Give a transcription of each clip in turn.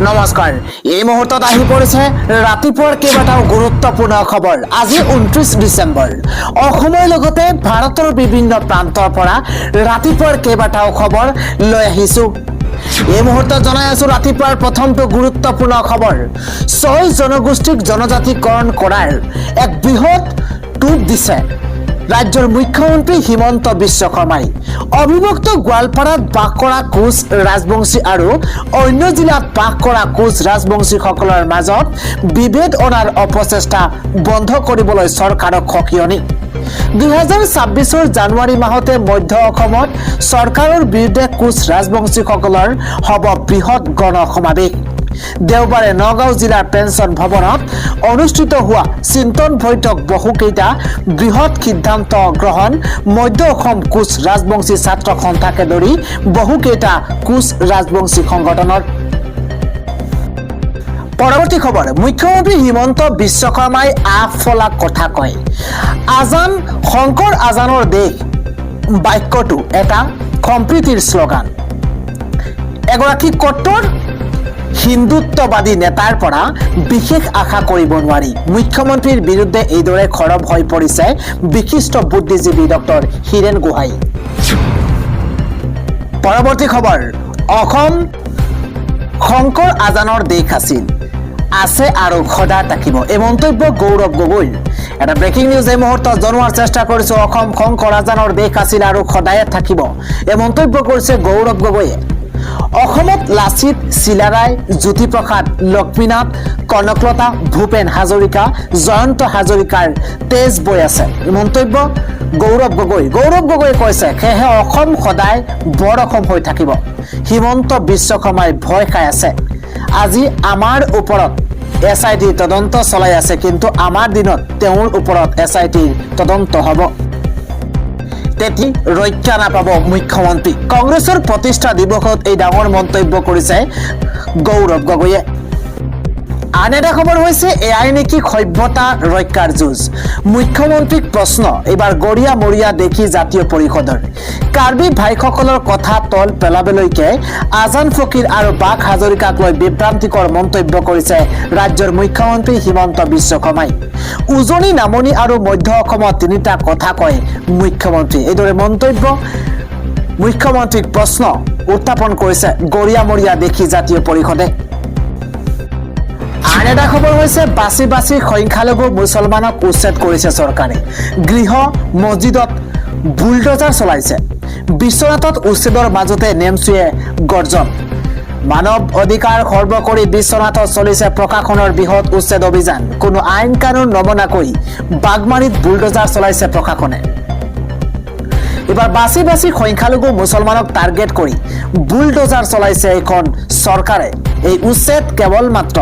নমস্কাৰ এই মুহূৰ্তত আহি পৰিছে ৰাতিপুৱাৰ কেইবাটাও গুৰুত্বপূৰ্ণ খবৰ আজি 29 ডিচেম্বৰ অসমৰ লগতে ভাৰতৰ বিভিন্ন প্ৰান্তৰ পৰা ৰাতিপুৱাৰ কেইবাটাও খবৰ লৈ আহিছো এই মুহূৰ্তত জনাই আছো ৰাতিপুৱাৰ প্ৰথমটো গুৰুত্বপূৰ্ণ খবৰ 6 জনগোষ্ঠীক জনজাতিকৰণ কৰাৰ এক বৃহৎ টুপ দিছে ৰাজ্যৰ মুখ্যমন্ত্ৰী হিমন্ত বিশ্ব শৰ্মাই অবিভক্ত গোৱালপাৰাত বাস কৰা কোচ ৰাজবংশী আৰু অন্য জিলাত বাস কৰা কোচ ৰাজবংশীসকলৰ মাজত বিভেদ অনাৰ অপচেষ্টা বন্ধ কৰিবলৈ চৰকাৰক সকিয়নি 2026 জানুৱাৰী মাহতে মধ্য অসমত চৰকাৰৰ বিৰুদ্ধে কোচ ৰাজবংশীসকলৰ হ'ব বৃহৎ গণ সমাৱেশ দেওবাৰে নগাঁও জিলাৰ পেঞ্চন ভৱনত অনুষ্ঠিত হোৱা চিন্তন বৈঠক বহুকেইটা বৃহৎ সিদ্ধান্ত গ্ৰহণ মধ্য অসম কোচ ৰাজবংশী ছাত্ৰ সন্থাকে ধৰি বহুকেইটা কোচ ৰাজবংশী সংগঠনৰ পৰৱৰ্তী খবৰ মুখ্যমন্ত্ৰী হিমন্ত বিশ্ব শৰ্মাই আফলা কথা কয় আজান শংকৰ আজানৰ দেশ বাক্যটো এটা সম্প্ৰীতিৰ শ্লোগান এগৰাকী কট্টৰ হিন্দুত্ববাদী নেতাৰ পৰা বিশেষ আশা কৰিব নোৱাৰি মুখ্যমন্ত্ৰীৰ বিৰুদ্ধে এইদৰে খৰব হৈ পৰিছে বিশিষ্ট বুদ্ধিজীৱী ডক্টৰ হীৰেন গোহাঁই পৰৱৰ্তী খবৰ অসম শংকৰ আজানৰ দেশ আছিল আছে আৰু সদা থাকিব এই মন্তব্য গৌৰৱ গগৈ এটা ব্ৰেকিং নিউজ এই মুহূৰ্তত জনোৱাৰ চেষ্টা কৰিছো অসম শংকৰ আজানৰ দেশ আছিল আৰু সদায় থাকিব এই মন্তব্য কৰিছে গৌৰৱ গগৈয়ে অসমত লাচিত চিলাৰায় জ্যোতিপ্ৰসাদ লক্ষ্মীনাথ কনকলতা ভূপেন হাজৰিকা জয়ন্ত হাজৰিকাৰ তেজ বৈ আছে মন্তব্য গৌৰৱ গগৈ কৈছে সেয়েহে অসম সদায় বৰ অসম হৈ থাকিব হিমন্ত বিশ্ব শৰ্মাই ভয় খাই আছে আজি আমাৰ ওপৰত SIT তদন্ত চলাই আছে কিন্তু আমাৰ দিনত তেওঁৰ ওপৰত SIT তদন্ত হ'ব তেতি ৰক্ষা নাপাব মুখ্যমন্ত্ৰী কংগ্ৰেছৰ প্ৰতিষ্ঠা দিৱসত এই ডাঙৰ মন্তব্য কৰিছে গৌৰৱ গগৈয়ে আন এটা খবৰ হৈছে এআই নেকি সভ্যতা ৰক্ষাৰ যুঁজ মুখ্যমন্ত্ৰীক প্ৰশ্ন এবাৰ গৰিয়া মৰিয়া দেখি জাতীয় পৰিষদৰ কাৰ্বি ভাইসকলৰ কথা তল পেলাবলৈকে আজান ফকীৰ আৰু বাক হাজৰিকাক লৈ বিভ্ৰান্তিকৰ মন্তব্য কৰিছে ৰাজ্যৰ মুখ্যমন্ত্ৰী হিমন্ত বিশ্ব শৰ্মাই উজনি নামনি আৰু মধ্য অসমত তিনিটা কথা কয় মুখ্যমন্ত্ৰী এইদৰে মন্তব্য মুখ্যমন্ত্ৰীক প্ৰশ্ন উত্থাপন কৰিছে গৰিয়া মৰিয়া দেখি জাতীয় পৰিষদে আন এটা খবৰ হৈছে বাছি বাছি সংখ্যালঘু মুছলমানক উচ্ছেদ কৰিছে চৰকাৰে গৃহ মছজিদত বুলডোজাৰ চলাইছে বিশ্বনাথত উচ্ছেদৰ মাজতে নেমচুৱে গৰ্জন মানৱ অধিকাৰ খৰ্ব কৰি বিশ্বনাথত চলিছে প্ৰশাসনৰ বৃহৎ উচ্ছেদ অভিযান কোনো আইন কানুন নমনাকৈ বাগমাৰীত বুলডোজাৰ চলাইছে প্ৰশাসনে এবাৰ বাছি বাছি সংখ্যালঘু মুছলমানক টাৰ্গেট কৰি বুলডোজাৰ চলাইছে এখন চৰকাৰে এই উচ্ছেদ কেৱল মাত্ৰ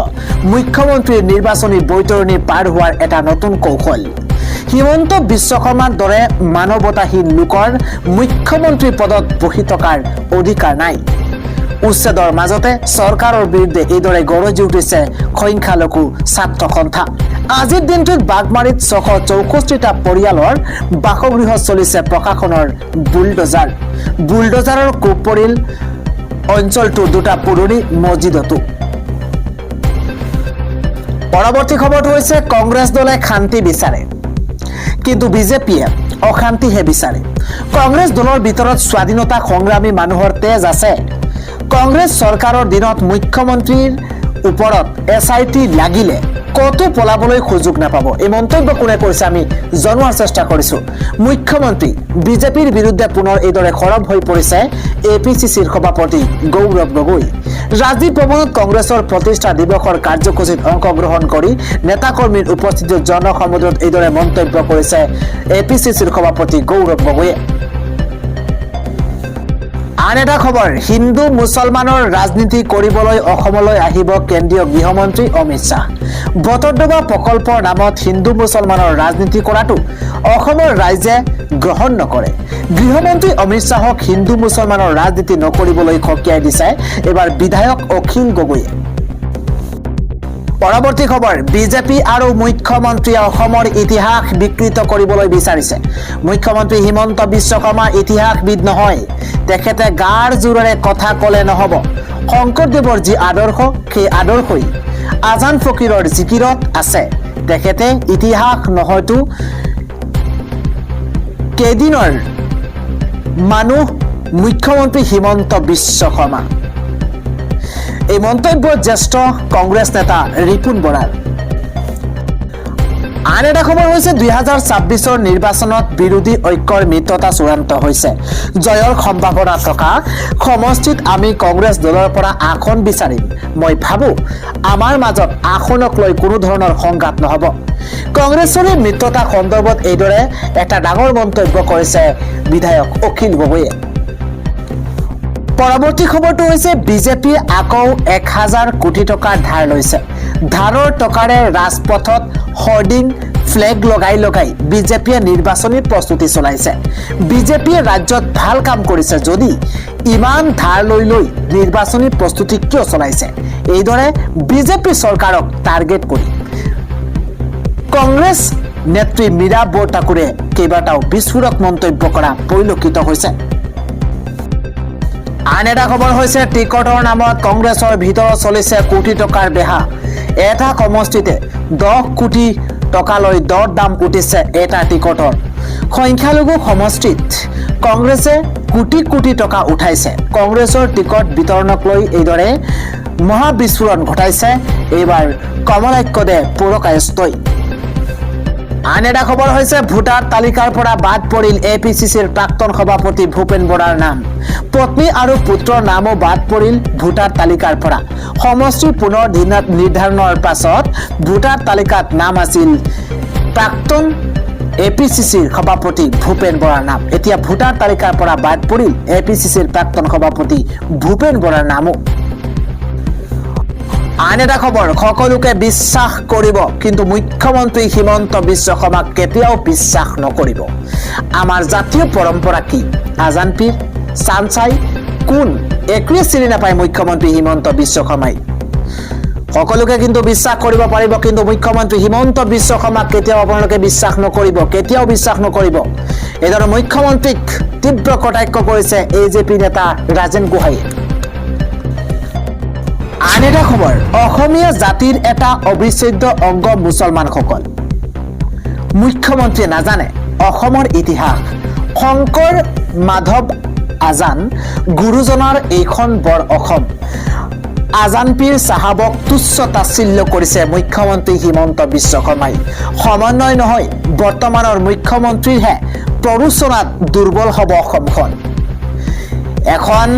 মুখ্যমন্ত্ৰীৰ নিৰ্বাচনী বৈতৰণি পাৰ হোৱাৰ এটা নতুন কৌশল হিমন্ত বিশ্ব শৰ্মাৰ দৰে মানৱতাহীন লোকৰ মুখ্যমন্ত্ৰী পদত বহি থকাৰ অধিকাৰ নাই উচ্ছেদৰ মাজতে চৰকাৰৰ বিৰুদ্ধে এইদৰে গৰজি উঠিছে সংখ্যালঘু ছাত্ৰ সন্থা আজিৰ দিনটোত বাগমাৰীত 664টা পৰিয়ালৰ বাসগৃহত চলিছে প্ৰশাসনৰ বুলডোজাৰৰ কোব পৰিল অঞ্চলটোৰ দুটা পুৰণি মছজিদতো পৰৱৰ্তী খবৰটো হৈছে কংগ্ৰেছ দলে শান্তি বিচাৰে কিন্তু বিজেপিয়ে অশান্তিহে বিচাৰে কংগ্ৰেছ দলৰ ভিতৰত স্বাধীনতা সংগ্ৰামী মানুহৰ তেজ আছে কংগ্ৰেছ চৰকাৰৰ দিনত মুখ্যমন্ত্ৰীৰ ওপৰত SIT লাগিলে কতো পলাবলৈ সুযোগ নাপাব এই মন্তব্য কোনে কৰিছে আমি জনোৱাৰ চেষ্টা কৰিছো মুখ্যমন্ত্ৰী বিজেপিৰ বিৰুদ্ধে পুনৰ এইদৰে খৰব হৈ পৰিছে APCCৰ সভাপতি গৌৰৱ গগৈ ৰাজীৱ ভৱনত কংগ্ৰেছৰ প্ৰতিষ্ঠা দিৱসৰ কাৰ্যসূচীত অংশগ্ৰহণ কৰি নেতাকৰ্মীৰ উপস্থিতিত জনসমুদ্ৰত এইদৰে মন্তব্য কৰিছে APCCৰ সভাপতি গৌৰৱ গগৈয়ে আন এটা খবৰ হিন্দু মুছলমানৰ ৰাজনীতি কৰিবলৈ অসমলৈ আহিব কেন্দ্ৰীয় গৃহমন্ত্ৰী অমিত শ্বাহ বটদ্ৰৱা প্ৰকল্পৰ নামত হিন্দু মুছলমানৰ ৰাজনীতি কৰাটো অসমৰ ৰাইজে গ্ৰহণ নকৰে গৃহমন্ত্ৰী অমিত শ্বাহক হিন্দু মুছলমানৰ ৰাজনীতি নকৰিবলৈ সকীয়াই দিছে এবাৰ বিধায়ক অখিল গগৈয়ে পৰৱৰ্তী খবৰ বিজেপি আৰু মুখ্যমন্ত্ৰীয়ে অসমৰ ইতিহাস বিকৃত কৰিবলৈ বিচাৰিছে মুখ্যমন্ত্ৰী হিমন্ত বিশ্ব শৰ্মা ইতিহাসবিদ নহয় তেখেতে গাৰ জোৰেৰে কথা ক'লে নহ'ব শংকৰদেৱৰ যি আদৰ্শ সেই আদৰ্শই আজান ফকীৰৰ জিকিৰত আছে তেখেতে ইতিহাস নহয়তো কেইদিনৰ মানুহ মুখ্যমন্ত্ৰী হিমন্ত বিশ্ব শৰ্মা এই মন্তব্য জ্যেষ্ঠ কংগ্ৰেছ নেতা ৰিপুণ বৰাৰ আন এটা খবৰ হৈছে 2026 নিৰ্বাচনত বিৰোধী ঐক্যৰ মিত্ৰতা চূড়ান্ত হৈছে জয়ৰ সম্ভাৱনা থকা সমষ্টিত আমি কংগ্ৰেছ দলৰ পৰা আসন বিচাৰিম মই ভাবো আমাৰ মাজত আসনক লৈ কোনো ধৰণৰ সংঘাত নহব কংগ্ৰেছৰ মিত্ৰতা সন্দৰ্ভত এইদৰে এটা ডাঙৰ মন্তব্য কৰিছে বিধায়ক অখিল গগৈয়ে পৰৱৰ্তী খবৰটো হৈছে বিজেপিয়ে আকৌ 1000 কোটি টকা ধাৰ লৈছে ধাৰৰ টকাৰে ৰাজপথত হৰ্ডিং ফ্লেগ লগাই বিজেপিয়ে নিৰ্বাচনী প্ৰস্তুতি চলাইছে বিজেপিয়ে ৰাজ্যত ভাল কাম কৰিছে যদি ইমান ধাৰ লৈ নিৰ্বাচনী প্ৰস্তুতি কিয় চলাইছে এইদৰে বিজেপি চৰকাৰক টাৰ্গেট কৰি কংগ্ৰেছ নেত্ৰী মীৰা বৰঠাকুৰে কেইবাটাও বিস্ফোৰক মন্তব্য কৰা পৰিলক্ষিত হৈছে আন এটা খবৰ হৈছে টিকটৰ নামত কংগ্ৰেছৰ ভিতৰত চলিছে কোটি টকাৰ বেহা এটা সমষ্টিতে 10 কোটি টকালৈ দৰ দাম উঠিছে এটা টিকটৰ সংখ্যালঘু সমষ্টিত কংগ্ৰেছে কোটি কোটি টকা উঠাইছে কংগ্ৰেছৰ টিকট বিতৰণক লৈ এইদৰে মহাবিস্ফোৰণ ঘটাইছে এইবাৰ কমলাক্যদে পুৰকায়স্থই আন এটা খবৰ হৈছে ভোটাৰ তালিকাৰ পৰা বাদ পৰিল এপিচিচিৰ প্ৰাক্তন সভাপতি ভূপেন বৰাৰ নাম পত্নী আৰু পুত্ৰৰ নামো বাদ পৰিল ভোটাৰ তালিকাৰ পৰা সমষ্টিৰ পুনৰ নিৰ্ধাৰণৰ পাছত ভোটাৰ তালিকাত নাম আছিল প্ৰাক্তন এপিচিচিৰ সভাপতি ভূপেন বৰাৰ নাম এতিয়া ভোটাৰ তালিকাৰ পৰা বাদ পৰিল এপিচিচিৰ প্ৰাক্তন সভাপতি ভূপেন বৰাৰ নামো আন এটা খবৰ সকলোকে বিশ্বাস কৰিব কিন্তু মুখ্যমন্ত্ৰী হিমন্ত বিশ্ব শৰ্মাক কেতিয়াও বিশ্বাস নকৰিব আমাৰ জাতীয় পৰম্পৰা কি আজান পীৰ চানচাই কোন একোৱে চিনি নাপায় মুখ্যমন্ত্ৰী হিমন্ত বিশ্ব শৰ্মাই সকলোকে কিন্তু বিশ্বাস কৰিব পাৰিব কিন্তু মুখ্যমন্ত্ৰী হিমন্ত বিশ্ব শৰ্মাক কেতিয়াও আপোনালোকে বিশ্বাস নকৰিব কেতিয়াও বিশ্বাস নকৰিব এইদৰে মুখ্যমন্ত্ৰীক তীব্ৰ কটাক্ষ কৰিছে এজেপি নেতা ৰাজেন গোহাঁইয়ে আন এটা খবৰ অসমীয়া জাতিৰ এটা অবিচ্ছেদ্য অংগ মুছলমানসকল মুখ্যমন্ত্ৰীয়ে নাজানে অসমৰ ইতিহাস শংকৰ মাধৱ আজান গুৰুজনাৰ এইখন বৰ অসম আজান পীৰ চাহাবক তুচ্ছ তাচ্ছিল্য কৰিছে মুখ্যমন্ত্ৰী হিমন্ত বিশ্ব শৰ্মাই সমন্বয় নহয় বৰ্তমানৰ মুখ্যমন্ত্ৰীৰহে প্ৰৰোচনাত দুৰ্বল হ'ব অসমখন এখন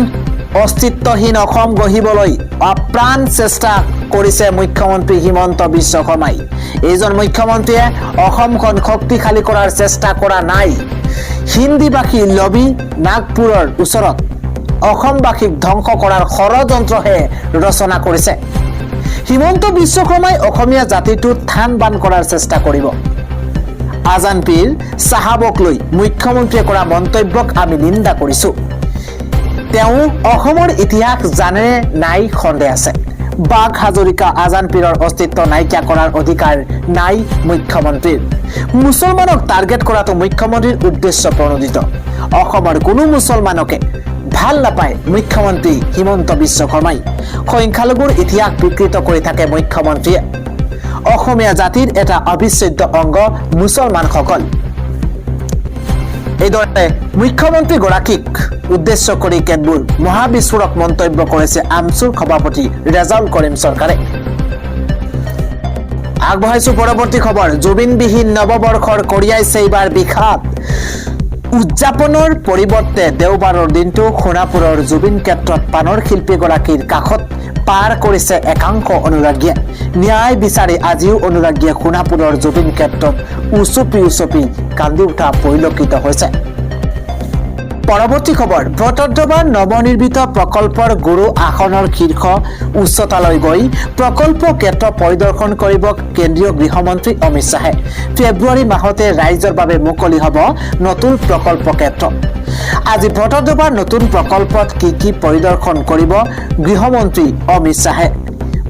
অস্তিত্বহীন অসম গঢ়িবলৈ আপ্ৰাণ চেষ্টা কৰিছে মুখ্যমন্ত্ৰী হিমন্ত বিশ্ব শৰ্মাই এইজন মুখ্যমন্ত্ৰীয়ে অসমখন শক্তিশালী কৰাৰ চেষ্টা কৰা নাই হিন্দীভাষী লবি নাগপুৰৰ ওচৰত অসমবাসীক ধ্বংস কৰাৰ ষড়যন্ত্ৰহে ৰচনা কৰিছে হিমন্ত বিশ্ব শৰ্মাই অসমীয়া জাতিটোত থান বান কৰাৰ চেষ্টা কৰিব আজান পীৰ চাহাবক লৈ মুখ্যমন্ত্ৰীয়ে কৰা মন্তব্যক আমি নিন্দা কৰিছো তেওঁ অসমৰ ইতিহাস জানে নাই সন্দেহ আছে বাঘ হাজৰিকা আজান পীৰৰ অস্তিত্ব নাইকিয়া কৰাৰ অধিকাৰ নাই মুখ্যমন্ত্ৰীৰ মুছলমানক টাৰ্গেট কৰাটো মুখ্যমন্ত্ৰীৰ উদ্দেশ্য প্ৰণোদিত অসমৰ কোনো মুছলমানকে ভাল নাপায় মুখ্যমন্ত্ৰী হিমন্ত বিশ্ব শৰ্মাই সংখ্যালঘুৰ ইতিহাস বিকৃত কৰি থাকে মুখ্যমন্ত্ৰীয়ে অসমীয়া জাতিৰ এটা অবিচ্ছেদ্য অংগ মুছলমানসকল এইদৰে মুখ্যমন্ত্ৰীগৰাকীক উদ্দেশ্য কৰি কেতবোৰ মহাবিস্ফোৰক মন্তব্য কৰিছে আমচুৰ সভাপতি ৰেজাউল কৰিম চৰকাৰে আগবঢ়াইছো পৰৱৰ্তী খবৰ জুবিনবিহীন নৱবৰ্ষৰ কঢ়িয়াইছে এইবাৰ বিষাদ উদযাপনৰ পৰিৱৰ্তে দেওবাৰৰ দিনটো সোণাপুৰৰ জুবিন ক্ষেত্ৰত পানৰ শিল্পীগৰাকীৰ কাষত পাৰ কৰিছে একাংশ অনুৰাগীয়ে ন্যায় বিচাৰি আজিও অনুৰাগীয়ে সোণাপুৰৰ জুবিন ক্ষেত্ৰত উচুপি কান্দি উঠা পৰিলক্ষিত হৈছে পৰৱৰ্তী খবৰ ভট্টদ্ৰৱাৰ নৱনিৰ্মিত প্ৰকল্পৰ গুৰু আসনৰ শীৰ্ষ উচ্চতালৈ গৈ প্ৰকল্প ক্ষেত্ৰ পৰিদৰ্শন কৰিব কেন্দ্ৰীয় গৃহমন্ত্ৰী অমিত শ্বাহে ফেব্ৰুৱাৰী মাহতে ৰাইজৰ বাবে মুকলি হ'ব নতুন প্ৰকল্প ক্ষেত্ৰ আজি ভট্টদ্ৰৱাৰ নতুন প্ৰকল্পত কি পৰিদৰ্শন কৰিব গৃহমন্ত্ৰী অমিত শ্বাহে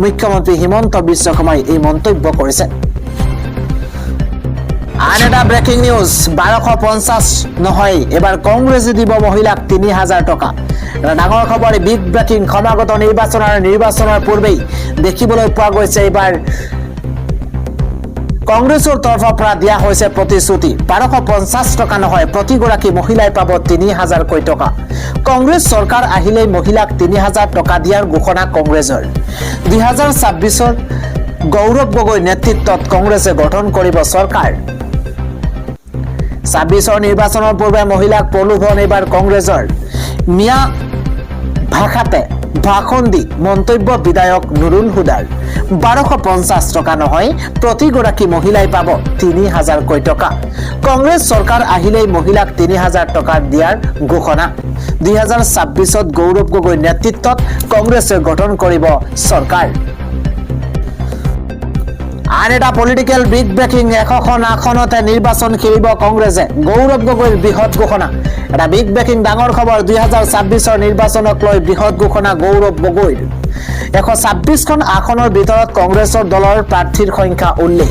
মুখ্যমন্ত্ৰী হিমন্ত বিশ্ব শৰ্মাই এই মন্তব্য কৰিছে আন এটা ব্ৰেকিং নিউজ 1250 নহয় এবাৰ কংগ্ৰেছে দিব মহিলাক 3000 টকা এটা ডাঙৰ খবৰ, বিগ ব্ৰেকিং। সমাগত নিৰ্বাচনৰ পূৰ্বেই দেখিবলৈ পোৱা গৈছে এইবাৰ কংগ্ৰেছৰ তৰফৰ পৰা দিয়া হৈছে প্ৰতিশ্ৰুতি। 1250 টকা নহয়, প্ৰতিগৰাকী মহিলাই পাব 3000কৈ টকা। কংগ্ৰেছ চৰকাৰ আহিলেই মহিলাক 3000 টকা দিয়াৰ ঘোষণা কংগ্ৰেছৰ। 2026 গৌৰৱ গগৈ নেতৃত্বত কংগ্ৰেছে গঠন কৰিব চৰকাৰ। 26 নিৰ্বাচনৰ পূৰ্বে মহিলাক প্ৰলোভন এইবাৰ কংগ্ৰেছৰ। মিয়া ভাষাতে ভাষণ দি মন্তব্য বিধায়ক নুৰুল হুদাৰ। 1250 টকা নহয়, প্ৰতিগৰাকী মহিলাই পাব 3000কৈ টকা। কংগ্ৰেছ চৰকাৰ আহিলেই মহিলাক 3000 টকা দিয়াৰ ঘোষণা। 2026 গৌৰৱ গগৈ নেতৃত্বত কংগ্ৰেছে গঠন কৰিব চৰকাৰ। আন এটা পলিটিকেল বিগ ব্ৰেকিং। 100খন আসনতে নিৰ্বাচন খেলিব কংগ্ৰেছে, গৌৰৱ গগৈৰ বৃহৎ ঘোষণা। এটা বিগ ব্ৰেকিং ডাঙৰ খবৰ। 2026 নিৰ্বাচনক লৈ বৃহৎ ঘোষণা গৌৰৱ গগৈৰ। 126খন আসনৰ ভিতৰত কংগ্ৰেছৰ দলৰ প্ৰাৰ্থীৰ সংখ্যা উল্লেখ।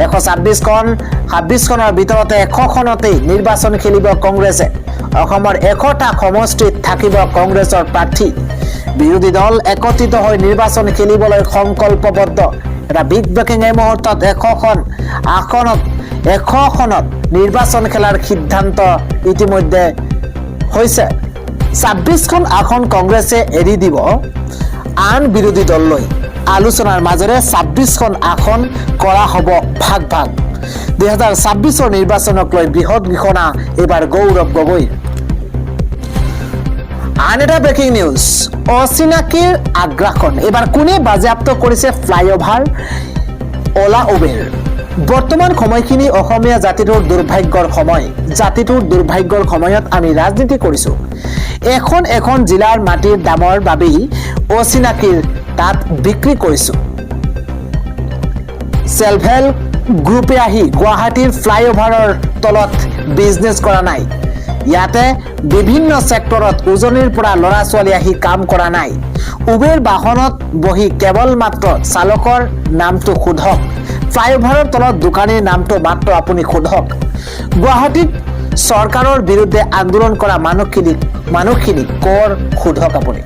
126খনৰ ভিতৰতে 100খনতেই নিৰ্বাচন খেলিব কংগ্ৰেছে। অসমৰ 100টা সমষ্টিত থাকিব কংগ্ৰেছৰ প্ৰাৰ্থী। বিৰোধী দল একত্ৰিত হৈ নিৰ্বাচন খেলিবলৈ সংকল্পবদ্ধ। এটা বিগ ব্ৰেকিং। এই মুহূৰ্তত 100খনত নিৰ্বাচন খেলাৰ সিদ্ধান্ত ইতিমধ্যে হৈছে। 26খন আসন কংগ্ৰেছে এৰি দিব আন বিৰোধী দললৈ। আলোচনাৰ মাজেৰে 26খন আসন কৰা হ'ব ভাগ ভাগ। 2026 নিৰ্বাচনক লৈ বৃহৎ ঘোষণা এইবাৰ গৌৰৱ গগৈৰ। আন এটা ব্ৰেকিং নিউজ। অচিনাকিৰ আগ্ৰাসন। এইবাৰ কোনে বাজেয়াপ্ত কৰিছে ফ্লাইঅভাৰ, অলা উবেৰ? বৰ্তমান সময়খিনি অসমীয়া জাতিটোৰ দুৰ্ভাগ্যৰ সময়। জাতিটোৰ দুৰ্ভাগ্যৰ সময়ত আমি ৰাজনীতি কৰিছোঁ। এখন জিলাৰ মাটিৰ দামৰ বাবেই অচিনাকিৰ তাত বিক্ৰী কৰিছোঁ। চেল্ফ হেল্প গ্ৰুপে আহি গুৱাহাটীৰ ফ্লাইঅভাৰৰ তলত বিজনেছ কৰা নাই। ইয়াতে বিভিন্ন ছেক্টৰত উজনিৰ পৰা ল'ৰা ছোৱালী আহি কাম কৰা নাই। উবেৰ বাহনত বহি কেৱল মাত্ৰ চালকৰ নামটো সোধক, ফ্লাইঅভাৰৰ তলত দোকানীৰ নামটো মাত্ৰ আপুনি সোধক। গুৱাহাটীত চৰকাৰৰ বিৰুদ্ধে আন্দোলন কৰা মানুহখিনিক কৰ সোধক আপুনি।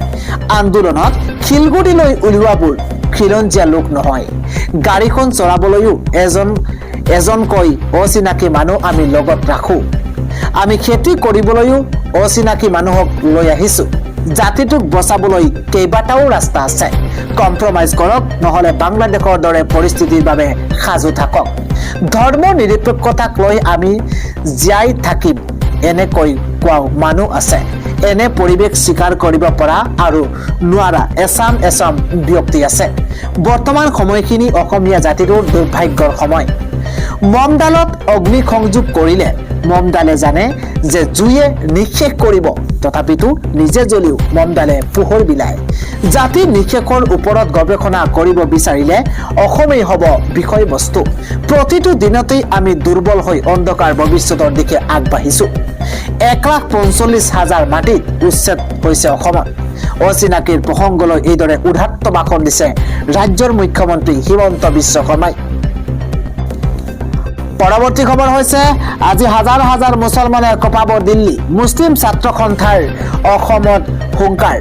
আন্দোলনত শিলগুটিলৈ উলিওৱাবোৰ খিলঞ্জীয়া লোক নহয়। গাড়ীখন চলাবলৈও এজনকৈ অচিনাকি মানুহ আমি লগত ৰাখোঁ। আমি খেতি কৰিবলৈও অচিনাকি মানুহক লৈ আহিছোঁ। জাতিটোক বচাবলৈ কেইবাটাও ৰাস্তা আছে। কম্প্ৰমাইজ কৰক, নহ'লে বাংলাদেশৰ দৰে পৰিস্থিতিৰ বাবে সাজু থাকক। ধৰ্ম নিৰপেক্ষতাক লৈ আমি জীয়াই থাকিম এনেকৈ কোৱা মানুহ আছে। এনে পৰিৱেশ স্বীকাৰ কৰিব পৰা আৰু নোৱাৰা এচাম ব্যক্তি আছে। বৰ্তমান সময়খিনি অসমীয়া জাতিটোৰ দুৰ্ভাগ্যৰ সময়। মমডালত অগ্নিসংযোগ কৰিলে মমডালে জানে যে জুয়ে নিঃশেষ কৰিব, তথাপিতো নিজে জ্বলিও মমডালে পোহৰ বিলায়। জাতি নিঃশেষৰ ওপৰত গৱেষণা কৰিব বিচাৰিলে অসমেই হ'ব বিষয়বস্তু। প্ৰতিটো দিনতেই আমি দুৰ্বল হৈ অন্ধকাৰ ভৱিষ্যতৰ দিশে আগবাঢ়িছোঁ। 1,45,000 মাটিত উচ্ছেদ হৈছে অসমত। অচিনাকিৰ প্ৰসংগলৈ এইদৰে উদাত্ত ভাষণ দিছে ৰাজ্যৰ মুখ্যমন্ত্ৰী হিমন্ত বিশ্ব শৰ্মাই। পৰৱৰ্তী খবৰ হৈছে, আজি হাজাৰ মুছলমানে কঁপাব দিল্লী। মুছলিম ছাত্ৰ সন্থাৰ অসমত হুংকাৰ।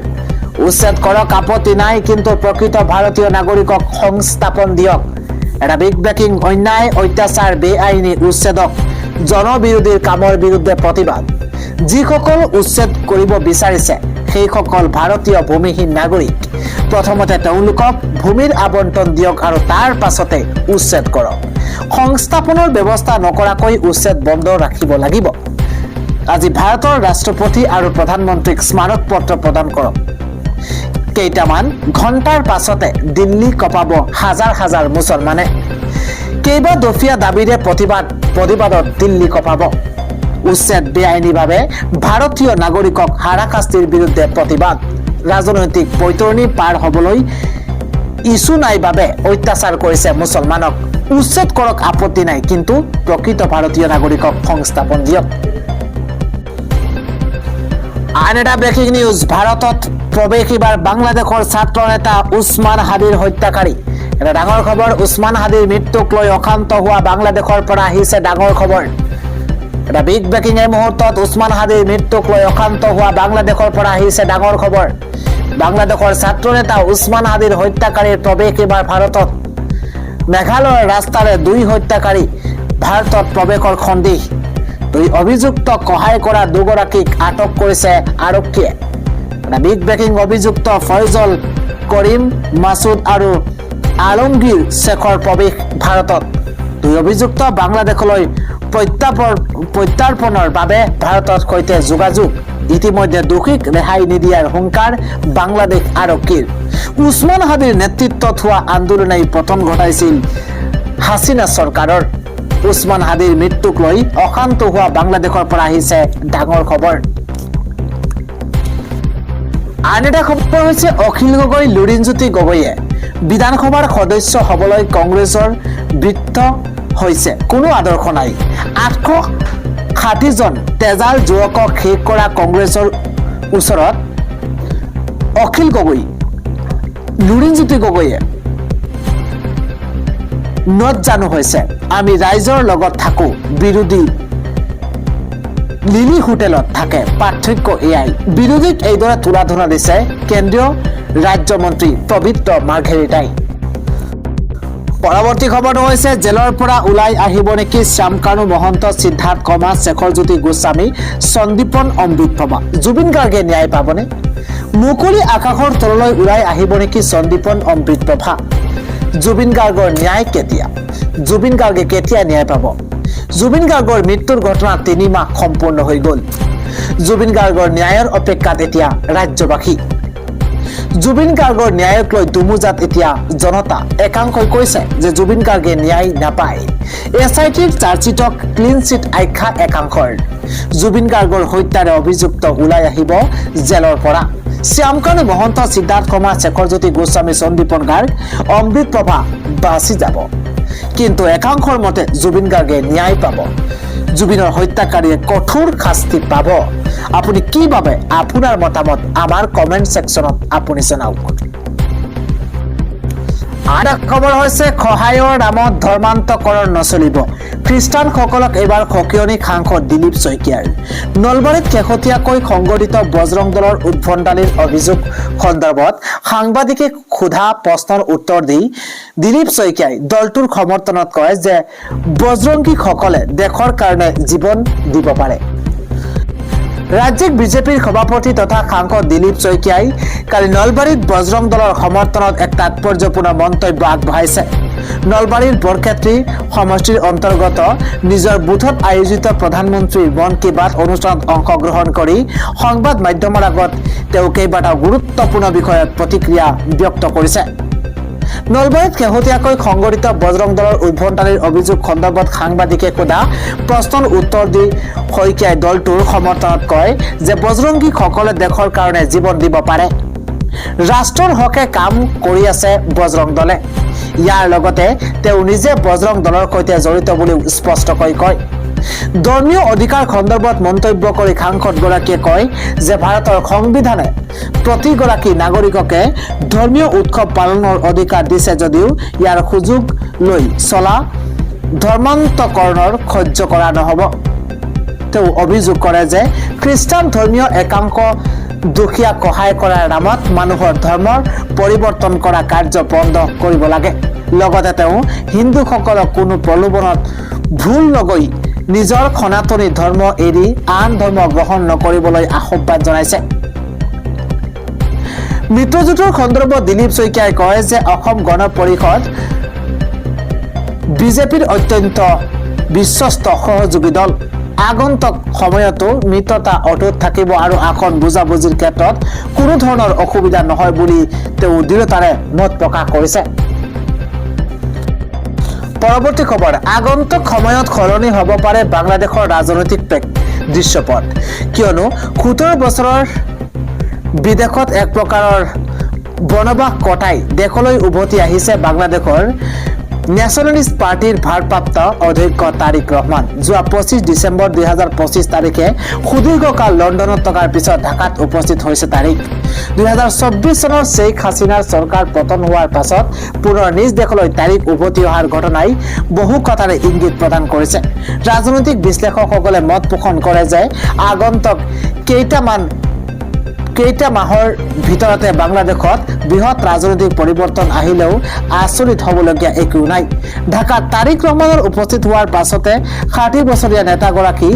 উচ্ছেদ কৰক, আপত্তি নাই, কিন্তু প্ৰকৃত ভাৰতীয় নাগৰিকক সংস্থাপন দিয়ক। এটা বিগ ব্ৰেকিং। অন্যায়, অত্যাচাৰ, বেআইনী উচ্ছেদক জনবিৰোধীৰ কামৰ বিৰুদ্ধে প্ৰতিবাদ। যিসকল উচ্ছেদ কৰিব বিচাৰিছে সেইসকল ভাৰতীয় ভূমিহীন নাগৰিক। প্ৰথমতে তেওঁলোকক ভূমিৰ আবণ্টন দিয়ক আৰু তাৰ পাছতে উচ্ছেদ কৰক। সংস্থাপনৰ ব্যৱস্থা নকৰাকৈ উচ্ছেদ বন্ধ ৰাখিব লাগিব। আজি ভাৰতৰ ৰাষ্ট্ৰপতি আৰু প্ৰধানমন্ত্ৰীক স্মাৰক পত্ৰ প্ৰদান কৰক। কেইটামান ঘণ্টাৰ পাছতে দিল্লী কঁপাব হাজাৰ মুছলমানে। কেইবা দফীয়া দাবীৰে প্ৰতিবাদত দিল্লী কঁপাব। উচ্ছেদ, বেআইনীভাৱে ভাৰতীয় নাগৰিকক হাৰাশাস্তিৰ বিৰুদ্ধে প্ৰতিবাদ। ৰাজনৈতিক বৈতৰণি পাৰ হ'বলৈ ইছ্যু নাই বাবে অত্যাচাৰ কৰিছে মুছলমানক। উচ্ছেদ কৰক, আপত্তি নাই, কিন্তু প্ৰকৃত ভাৰতীয় নাগৰিকক সংস্থাপন দিয়ক। আন এটা ব্ৰেকিং নিউজ। ভাৰতত প্ৰৱেশ এইবাৰ বাংলাদেশৰ ছাত্ৰ নেতা উছমান হাদিৰ হত্যাকাৰী। এটা ডাঙৰ খবৰ। উছমান হাদিৰ মৃত্যুক লৈ অশান্ত হোৱা বাংলাদেশৰ পৰা আহিছে ডাঙৰ খবৰ। এটা বিগ ব্ৰেকিং এই মুহূৰ্তত উছমান হাদিৰ মৃত্যুক লৈ অশান্ত হোৱা বাংলাদেশৰ পৰা আহিছে ডাঙৰ খবৰ। বাংলাদেশৰ ছাত্ৰ নেতা উছমান হাদিৰ হত্যাকাৰীৰ প্ৰৱেশ এবাৰ ভাৰতত। মেঘালয়ৰ ৰাস্তাৰে 2 হত্যাকাৰী ভাৰতত প্ৰৱেশৰ সন্দেহ। 2 অভিযুক্তক সহায় কৰা 2গৰাকীক আটক কৰিছে আৰক্ষীয়ে। এটা বিগ ব্ৰেকিং অভিযুক্ত ফয়জল কৰিম মাছুদ আৰু আলমগীৰ শেখৰ প্ৰৱেশ ভাৰতত। 2 অভিযুক্ত বাংলাদেশলৈ প্ৰত্যাৰ্পণৰ বাবে ভাৰতৰ সৈতে যোগাযোগ। ইতিমধ্যে দোষীক ৰেহাই নিদিয়াৰ হুংকাৰ বাংলাদেশ আৰক্ষীৰ। উছমান হাদিৰ নেতৃত্বত হোৱা আন্দোলনে পতন ঘটাইছিল হাছিনা চৰকাৰৰ। উছমান হাদিৰ মৃত্যুক লৈ অশান্ত হোৱা বাংলাদেশৰ পৰা আহিছে ডাঙৰ খবৰ। আন এটা খবৰ হৈছে অখিল গগৈ লুৰিণজ্যোতি গগৈয়ে বিধানসভাৰ সদস্য হ'বলৈ কংগ্ৰেছৰ বৃত্ত হৈছে। কোনো আদৰ্শ নাই। 860 জন তেজাল যুৱকক শেষ কৰা কংগ্ৰেছৰ ওচৰত অখিল গগৈ লুৰিণজ্যোতি গগৈয়ে নট জানো হৈছে। আমি ৰাইজৰ লগত থাকো, বিৰোধী লিলি হোটেলত থাকে, পাৰ্থক্য এয়াই। বিৰোধীক এইদৰে তুলাধনা দিছে কেন্দ্ৰীয় ৰাজ্যমন্ত্ৰী পবিত্ৰ মাৰ্ঘেৰিটাই। পৰৱৰ্তী খবৰটো হৈছে জেলৰ পৰা ওলাই আহিব নেকি শ্যামকানু মহন্ত, সিদ্ধাৰ্থ কমা, শেখৰজ্যোতি গোস্বামী, সন্দীপন অমৃতপ্ৰভা। জুবিন গাৰ্গে ন্যায় পাবনে? মুকলি আকাশৰ তললৈ ওলাই আহিব নেকি সন্দীপন অমৃতপ্ৰভা? জুবিন গাৰ্গৰ ন্যায় কেতিয়া? জুবিন গাৰ্গে কেতিয়া ন্যায় পাব? জুবিন গাৰ্গৰ মৃত্যুৰ ঘটনা 3 মাহ সম্পূৰ্ণ হৈ গ'ল। জুবিন গাৰ্গৰ ন্যায়ৰ অপেক্ষাত এতিয়া ৰাজ্যবাসী। জুবিন গাৰ্গৰ ন্যায়ক লৈ দুমোজাত এতিয়া জনতা। একাংশই কৈছে যে জুবিন গাৰ্গে ন্যায় নাপায়। SITৰ চাৰ্জশ্বিটক ক্লিন চিট আখ্যা একাংশৰ। জুবিন গাৰ্গৰ হত্যাৰে অভিযুক্ত ওলাই আহিব জেলৰ পৰা। শ্যামকানু মহন্ত, সিদ্ধাৰ্থ কমা, শেখৰজ্যোতি গোস্বামী, সন্দীপন গাৰ্গ, অমৃতপ্ৰভা বাচি যাব। কিন্তু একাংশৰ মতে জুবিন গাৰ্গে ন্যায় পাব। জুবিনৰ হত্যাকাৰীয়ে কঠোৰ শাস্তি পাব। আপুনি কি ভাবে? আপোনাৰ মতামত আমাৰ কমেন্ট সেকশনত আপুনি জনাওক। আন এক খবৰ হৈছে সহায়ৰ নামত ধৰ্মান্তকৰণ নচলিব। খ্ৰীষ্টানসকলক এবাৰ সকিয়নি সাংসদ দিলীপ শইকীয়াৰ। নলবাৰীত শেহতীয়াকৈ সংগঠিত বজৰং দলৰ উদ্ভণ্ডালিৰ অভিযোগ সন্দৰ্ভত সাংবাদিকে সোধা প্ৰশ্নৰ উত্তৰ দি দিলীপ শইকীয়াই দলটোৰ সমৰ্থনত কয় যে বজৰংগীসকলে দেশৰ কাৰণে জীৱন দিব পাৰে। ৰাজ্যিক বিজেপিৰ সভাপতি তথা সাংসদ দিলীপ শইকীয়াই কালি নলবাৰীত বজৰং দলৰ সমৰ্থনত এক তাৎপৰ্যপূৰ্ণ মন্তব্য আগবঢ়াইছে। নলবাৰীৰ বৰক্ষেত্ৰী সমষ্টিৰ অন্তৰ্গত নিজৰ বুথত আয়োজিত প্ৰধানমন্ত্ৰীৰ মন কী বাত অনুষ্ঠানত অংশগ্ৰহণ কৰি সংবাদ মাধ্যমৰ আগত তেওঁ কেইবাটাও গুৰুত্বপূৰ্ণ বিষয়ত প্ৰতিক্ৰিয়া ব্যক্ত কৰিছে। নলবাৰীত শেহতীয়াকৈ সংগঠিত বজৰং দলৰ উদ্ভণ্ডালিৰ অভিযোগ সন্দৰ্ভত সাংবাদিকে সোধা প্ৰশ্নৰ উত্তৰ দি শইকীয়াই দলটোৰ সমৰ্থনত কয় যে বজৰংগীসকলে দেশৰ কাৰণে জীৱন দিব পাৰে। ৰাষ্ট্ৰৰ হকে কাম কৰি আছে বজৰং দলে। ইয়াৰ লগতে তেওঁ নিজে বজৰং দলৰ সৈতে জড়িত বুলিও স্পষ্টকৈ কয়। ধৰ্মীয় অধিকাৰ সন্দৰ্ভত মন্তব্য কৰি সাংসদগৰাকীয়ে কয় যে ভাৰতৰ সংবিধানে প্ৰতিগৰাকী নাগৰিককে ধৰ্মীয় উৎসৱ পালনৰ অধিকাৰ দিছে যদিও ইয়াৰ সুযোগ লৈ চলা ধৰ্মান্তকৰণৰ সহ্য কৰা নহ'ব। তেওঁ অভিযোগ কৰে যে খ্ৰীষ্টান ধৰ্মীয় একাংশ দুখীয়াক সহায় কৰাৰ নামত মানুহৰ ধৰ্মৰ পৰিৱৰ্তন কৰা কাৰ্য বন্ধ কৰিব লাগে। লগতে তেওঁ হিন্দুসকলক কোনো প্ৰলোভনত ভুল নগৈ নিজৰ সনাতনী ধৰ্ম এৰি আন ধৰ্ম গ্ৰহণ নকৰিবলৈ আহ্বান জনাইছে। মিত্ৰজোঁটৰ সন্দৰ্ভত দিলীপ শইকীয়াই কয় যে অসম গণ পৰিষদ বিজেপিৰ অত্যন্ত বিশ্বস্ত সহযোগী দল। আগন্তুক সময়তো মিত্ৰতা অটুট থাকিব আৰু আসন বুজাবুজিৰ ক্ষেত্ৰত কোনো ধৰণৰ অসুবিধা নহয় বুলি তেওঁ দৃঢ়তাৰে মত প্ৰকাশ কৰিছে। পৰৱৰ্তী খবৰ, আগন্তুক সময়ত সলনি হ'ব পাৰে বাংলাদেশৰ ৰাজনৈতিক দৃশ্যপট। কিয়নো 17 বছৰৰ বিদেশত এক প্ৰকাৰৰ বনবাস কটাই দেশলৈ উভতি আহিছে বাংলাদেশৰ ন্যাশনালিষ্ট পাৰ্টিৰ ভাৰপ্ৰাপ্ত অধ্যক্ষ তাৰিক ৰহমান যোৱা 25 ডিচেম্বৰ 2025 তাৰিখে সুদীৰ্ঘকাল লণ্ডনত থকাৰ পিছত ঢাকাত উপস্থিত হৈছে তাৰিক 2024 চনৰ শ্বেখ হাছিনাৰ চৰকাৰ পতন হোৱাৰ পাছত পুনৰ নিজ দেশলৈ তাৰিক উভতি অহাৰ ঘটনাই বহু কথাৰে ইংগিত প্ৰদান কৰিছে ৰাজনৈতিক বিশ্লেষকসকলে মত পোষণ কৰে যে আগন্তুক কেইটা মাহৰ ভিতৰতে বাংলাদেশত বৃহৎ ৰাজনৈতিক পৰিৱৰ্তন আহিলেও আচৰিত হ'বলগীয়া একো নাই ঢাকাত তাৰিক ৰহমানৰ উপস্থিত হোৱাৰ পাছতে 60 বছৰীয়া নেতাগৰাকী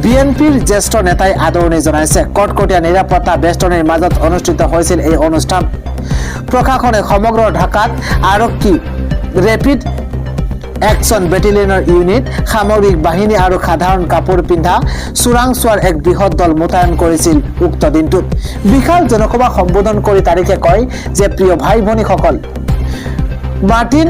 বিএনপিৰ জ্যেষ্ঠ নেতাই আদৰণি জনাইছে কটকটীয়া নিৰাপত্তা বেষ্টনীৰ মাজত অনুষ্ঠিত হৈছিল এই অনুষ্ঠান প্ৰশাসনে সমগ্ৰ ঢাকাত আৰক্ষী ৰেপিড একশন বেটেলিয়নৰ ইউনিট সামৰিক বাহিনী আৰু সাধাৰণ কাপোৰ পিন্ধা চোৰাংচোৱাৰ এক বৃহৎ দল মোতায়েন কৰিছিল উক্ত দিনটোত বিশাল জনসভা সম্বোধন কৰি তাৰিখে কয় যে প্ৰিয় ভাই ভনীসকল মাৰ্টিন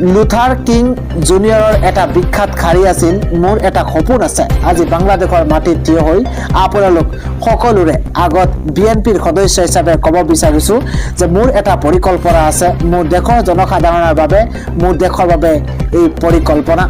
লুথাৰ কিং জুনিয়ৰৰ এটা বিখ্যাত শাৰী আছিল মোৰ এটা সপোন আছে আজি বাংলাদেশৰ মাটিত থিয় হৈ আপোনালোক সকলোৰে আগত বিএনপিৰ সদস্য হিচাপে ক'ব বিচাৰিছো যে মোৰ এটা পৰিকল্পনা আছে মোৰ দেশৰ জনসাধাৰণৰ বাবে মোৰ দেশৰ বাবে এই পৰিকল্পনা